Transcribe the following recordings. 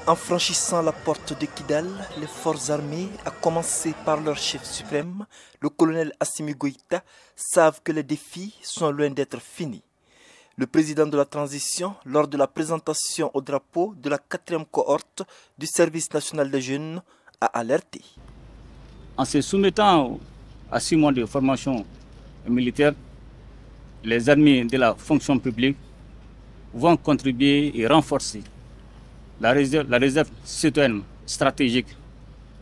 En franchissant la porte de Kidal, les forces armées, à commencer par leur chef suprême, le colonel Assimi Goïta, savent que les défis sont loin d'être finis. Le président de la transition, lors de la présentation au drapeau de la 4e cohorte du service national des jeunes, a alerté. En se soumettant à 6 mois de formation militaire, les armées de la fonction publique vont contribuer et renforcer la réserve citoyenne stratégique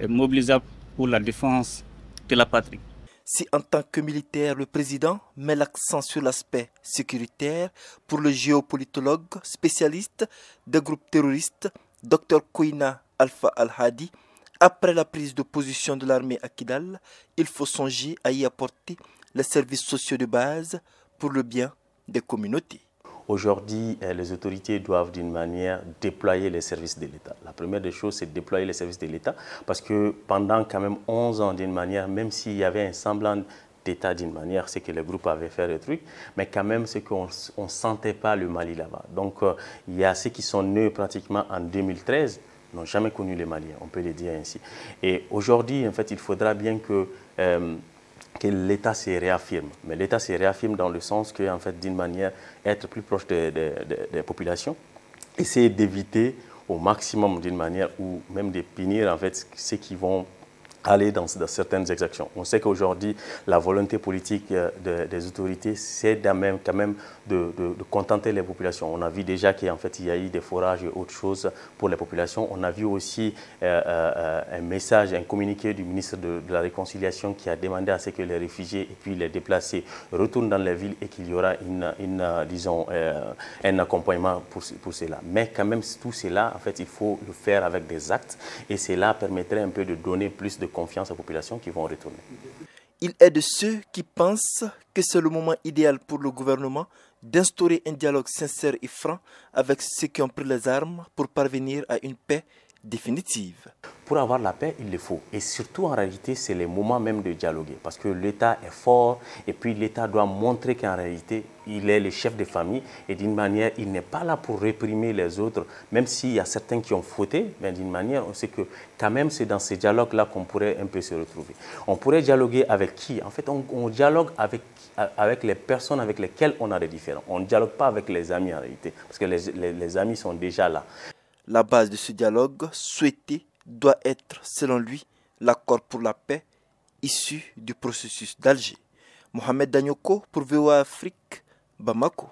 et mobilisable pour la défense de la patrie. Si en tant que militaire, le président met l'accent sur l'aspect sécuritaire, pour le géopolitologue spécialiste des groupes terroristes, Dr Koina Alpha Al-Hadi, après la prise de position de l'armée à Kidal, il faut songer à y apporter les services sociaux de base pour le bien des communautés. Aujourd'hui, les autorités doivent d'une manière déployer les services de l'État. La première des choses, c'est déployer les services de l'État parce que pendant quand même 11 ans d'une manière, même s'il y avait un semblant d'État d'une manière, c'est que les groupes avaient fait des trucs, mais quand même c'est qu'on ne sentait pas le Mali là-bas. Donc il y a ceux qui sont nés pratiquement en 2013, n'ont jamais connu les Maliens, on peut le dire ainsi. Et aujourd'hui, en fait, il faudra bien que l'État se réaffirme. Mais l'État se réaffirme dans le sens que, en fait, d'une manière, être plus proche des populations, essayer d'éviter au maximum d'une manière ou même de punir, en fait, ceux qui vont aller dans certaines exactions. On sait qu'aujourd'hui, la volonté politique des autorités, c'est quand même de contenter les populations. On a vu déjà qu'en fait, il y a eu des forages et autres choses pour les populations. On a vu aussi un message, un communiqué du ministre de la Réconciliation qui a demandé à ce que les réfugiés et puis les déplacés retournent dans les villes et qu'il y aura disons, un accompagnement pour cela. Mais quand même, tout cela, en fait, il faut le faire avec des actes et cela permettrait un peu de donner plus de confiance aux populations qui vont retourner. Il est de ceux qui pensent que c'est le moment idéal pour le gouvernement d'instaurer un dialogue sincère et franc avec ceux qui ont pris les armes pour parvenir à une paix définitive. Pour avoir la paix, il le faut. Et surtout, en réalité, c'est le moment même de dialoguer. Parce que l'État est fort et puis l'État doit montrer qu'en réalité, il est le chef de famille et d'une manière, il n'est pas là pour réprimer les autres. Même s'il y a certains qui ont fauté, mais d'une manière, on sait que quand même, c'est dans ces dialogues-là qu'on pourrait un peu se retrouver. On pourrait dialoguer avec qui? En fait, on dialogue avec les personnes avec lesquelles on a des différends. On ne dialogue pas avec les amis en réalité, parce que les amis sont déjà là. La base de ce dialogue souhaité doit être, selon lui, l'accord pour la paix issu du processus d'Alger. Mohamed Danyoko pour VOA Afrique, Bamako.